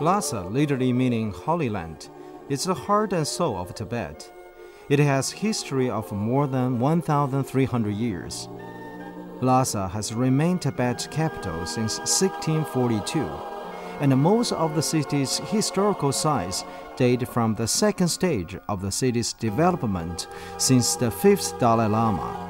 Lhasa, literally meaning Holy Land, is the heart and soul of Tibet. It has history of more than 1,300 years. Lhasa has remained Tibet's capital since 1642, and most of the city's historical sites date from the second stage of the city's development since the 5th Dalai Lama.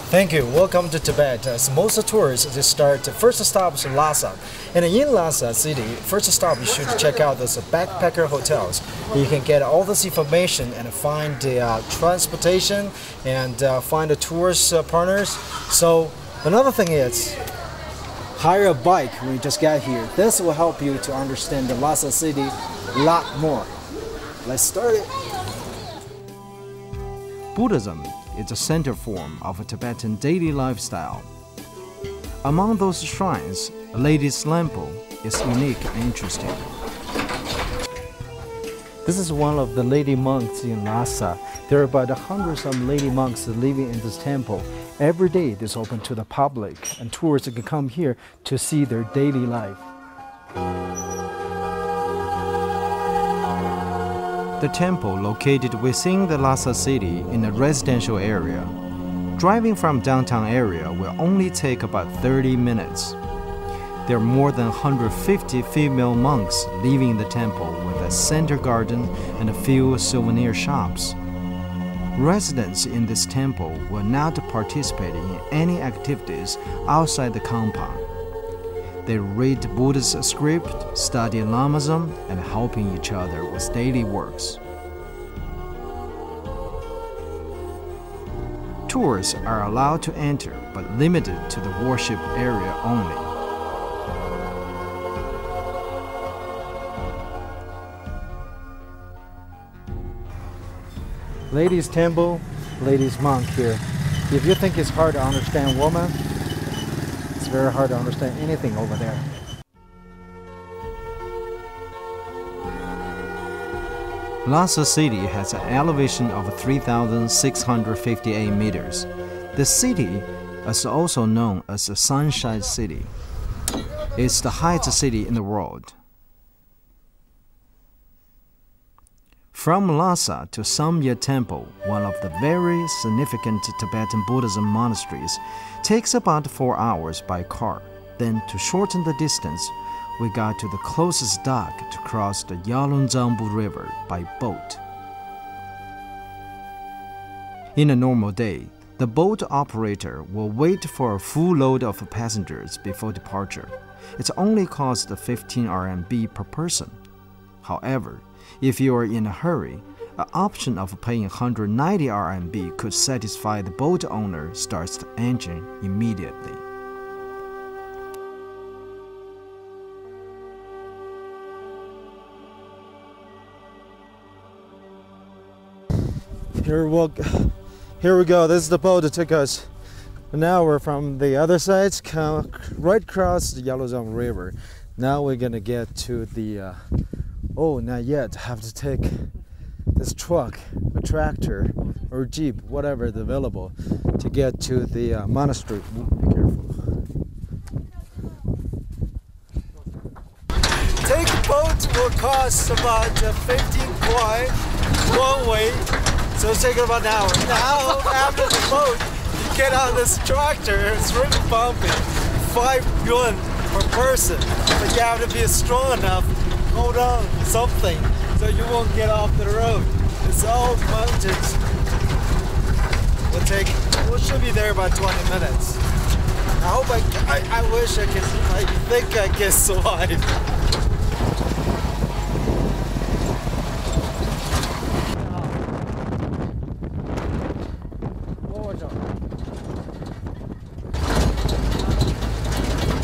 Thank you. Welcome to Tibet. As most tourists, they start first stop is Lhasa. And in Lhasa city, first stop you should check out those backpacker hotels. You can get all this information and find the transportation and find the tourist partners. So another thing is hire a bike when you just get here. This will help you to understand the Lhasa city a lot more. Let's start it. Buddhism is a center form of a Tibetan daily lifestyle. Among those shrines, a lady's temple is unique and interesting. This is one of the lady monks in Lhasa. There are about hundreds of lady monks living in this temple. Every day it is open to the public, and tourists can come here to see their daily life. The temple located within the Lhasa city in a residential area. Driving from downtown area will only take about 30 minutes. There are more than 150 female monks living the temple with a center garden and a few souvenir shops. Residents in this temple will not participate in any activities outside the compound. They read Buddhist script, study Lamism, and helping each other with daily works. Tourists are allowed to enter, but limited to the worship area only. Ladies' temple, ladies' monk here. If you think it's hard to understand woman, it's very hard to understand anything over there. Lhasa city has an elevation of 3,658 meters. The city is also known as the Sunshine City. It's the highest city in the world. From Lhasa to Samye Temple, one of the very significant Tibetan Buddhism monasteries, takes about 4 hours by car. Then, to shorten the distance, we got to the closest dock to cross the Yalunzangbu River by boat. In a normal day, the boat operator will wait for a full load of passengers before departure. It only costs 15 RMB per person. However, if you are in a hurry, an option of paying 190 RMB could satisfy the boat owner starts the engine immediately. Here we go. This is the boat that took us an hour from the other side, right across the Yaluzang River. Now we're gonna get to the oh, not yet. Have to take this truck, a tractor, or jeep, whatever is available, to get to the monastery. Be careful. Take a boat will cost about 15 kwai one way, so it's taking about an hour. Now, after the boat, you get on this tractor. It's really bumpy. 5 yuan per person, but you have to be strong enough. Hold on to something so you won't get off the road. It's all mountains. We should be there about 20 minutes. I hope I wish I think I can survive.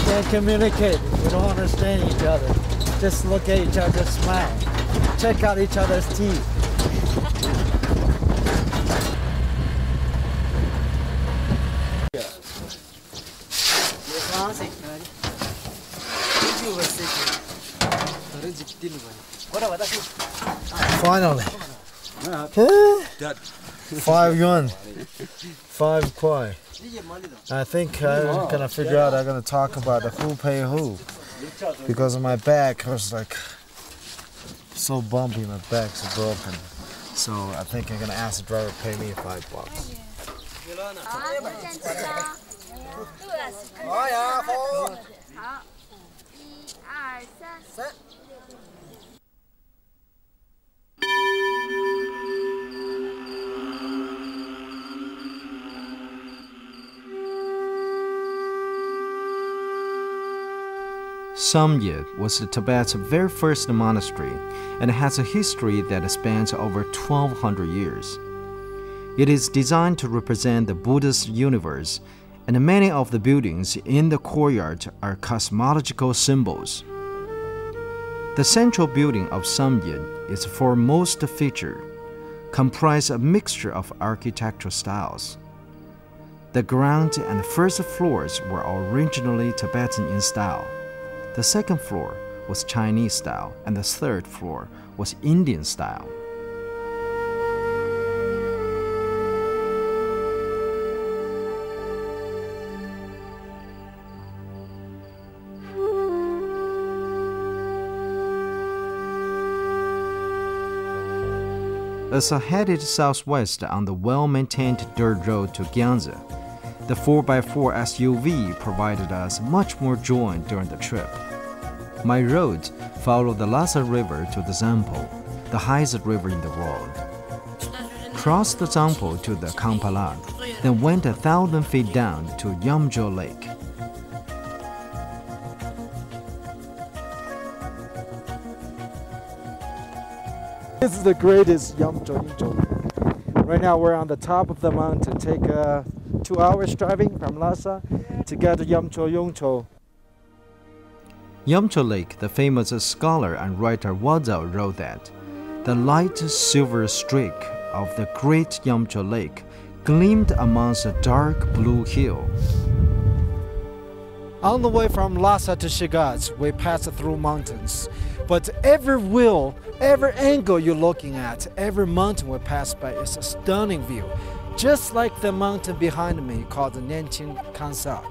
Can't communicate. We don't understand each other. Just look at each other, smile. Check out each other's teeth. Finally. Dad, 5 yuan. 5 kuai. I think I'm gonna figure out. I'm gonna talk about who pay who, because my back was like so bumpy. My back's broken, so I think I'm gonna ask the driver to pay me $5. Samye was Tibet's very first monastery and has a history that spans over 1,200 years. It is designed to represent the Buddhist universe, and many of the buildings in the courtyard are cosmological symbols. The central building of Samye is foremost feature, comprised a mixture of architectural styles. The ground and the first floors were originally Tibetan in style. The second floor was Chinese style, and the third floor was Indian style. As I headed southwest on the well-maintained dirt road to Gyangze, the 4x4 SUV provided us much more joy during the trip. My road followed the Lhasa River to the Zampo, the highest river in the world. Crossed the Zampo to the Kampalag, then went 1,000 feet down to Yamjo Lake. This is the greatest Yamjo Lake. Right now we're on the top of the mountain. Take 2 hours driving from Lhasa to get to Yamjo. Yamcho Lake, the famous scholar and writer Wazao wrote that the light silver streak of the great Yamcho Lake gleamed amongst a dark blue hill. On the way from Lhasa to Shigatse, we passed through mountains. But every wheel, every angle you're looking at, every mountain we pass by is a stunning view. Just like the mountain behind me called the Nanqing Kansa.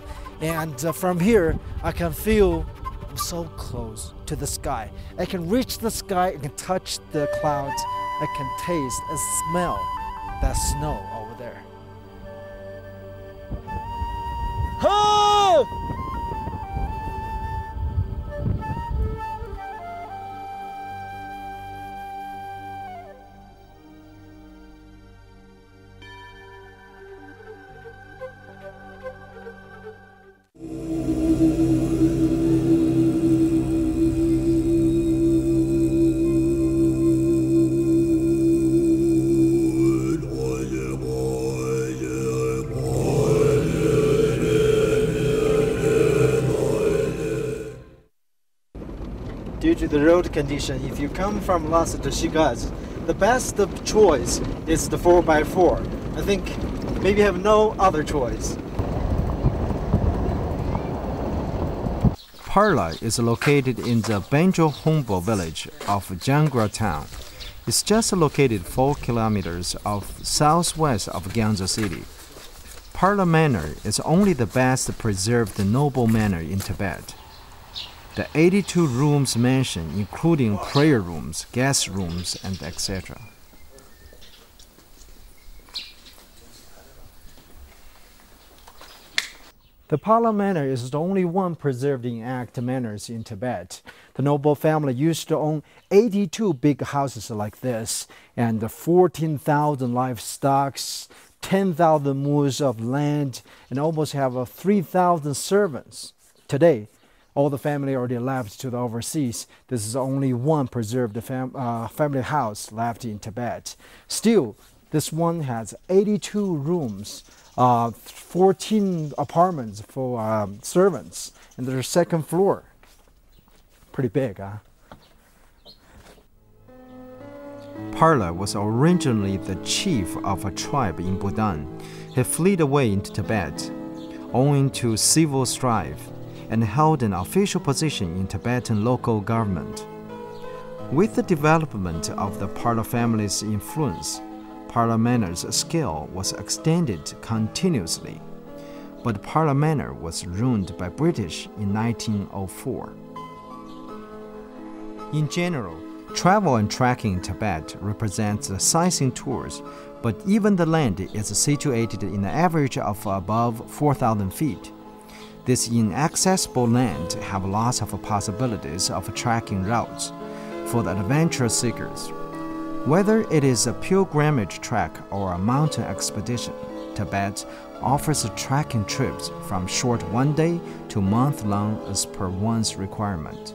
And from here, I can feel I'm so close to the sky. I can reach the sky, I can touch the clouds, I can taste and smell that snow over there. Oh! Due to the road condition, if you come from Lhasa to Shigatse, the best choice is the 4x4. I think maybe you have no other choice. Parla is located in the Banjo Hombo village of Jangra town. It's just located 4 kilometers southwest of Gyangze city. Parla Manor is only the best preserved noble manor in Tibet. The 82 rooms mansion, including prayer rooms, guest rooms, and etc. The Parla Manor is the only one preserved intact manors in Tibet. The noble family used to own 82 big houses like this, and 14,000 livestock, 10,000 moors of land, and almost have 3,000 servants. Today, all the family already left to the overseas. This is only one preserved family house left in Tibet. Still, this one has 82 rooms, 14 apartments for servants, and there's a second floor. Pretty big, huh? Parla was originally the chief of a tribe in Bhutan. He fled away into Tibet, owing to civil strife, and held an official position in Tibetan local government. With the development of the Parla family's influence, Parliamentar's scale was extended continuously, but Parliamentar was ruined by British in 1904. In general, travel and trekking in Tibet represents sightseeing tours, but even the land is situated in an average of above 4,000 feet. This inaccessible land have lots of possibilities of trekking routes for the adventure seekers. Whether it is a pilgrimage trek or a mountain expedition, Tibet offers trekking trips from short one-day to month-long as per one's requirement.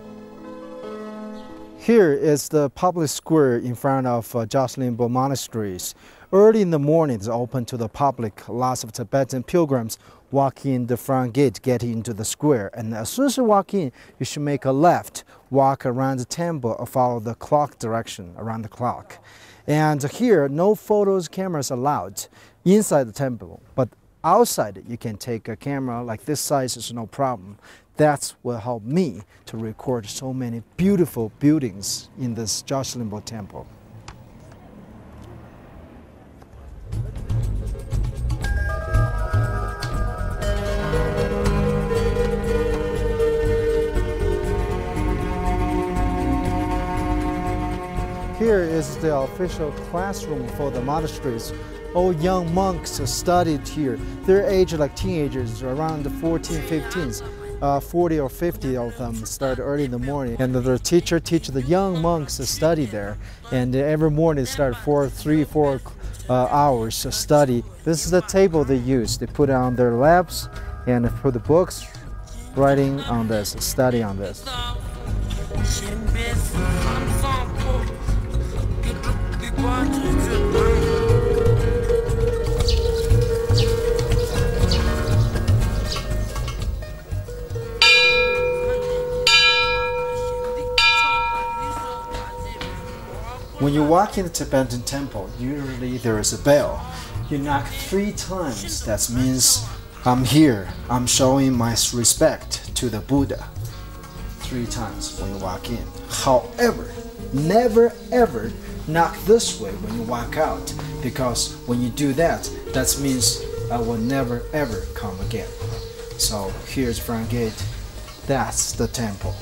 Here is the public square in front of Joselimbo monasteries. Early in the morning, it's open to the public. Lots of Tibetan pilgrims walk in the front gate, get into the square. And as soon as you walk in, you should make a left, walk around the temple, or follow the clock direction around the clock. And here, no photos, cameras allowed inside the temple. But outside, you can take a camera like this size, is no problem. That's what helped me to record so many beautiful buildings in this Joselimbo temple. Here is the official classroom for the monasteries. All young monks studied here. They're aged like teenagers, around the 14, 15s. 40 or 50 of them start early in the morning, and the teacher teaches the young monks to study there. And every morning they start 3-4 hours to study. This is the table they use. They put it on their laps and put the books, writing on this, study on this. When you walk in the Tibetan temple, usually there is a bell. You knock 3 times. That means I'm here. I'm showing my respect to the Buddha. 3 times when you walk in. However, never ever knock this way when you walk out, because when you do that, that means I will never ever come again. So here's front gate. That's the temple.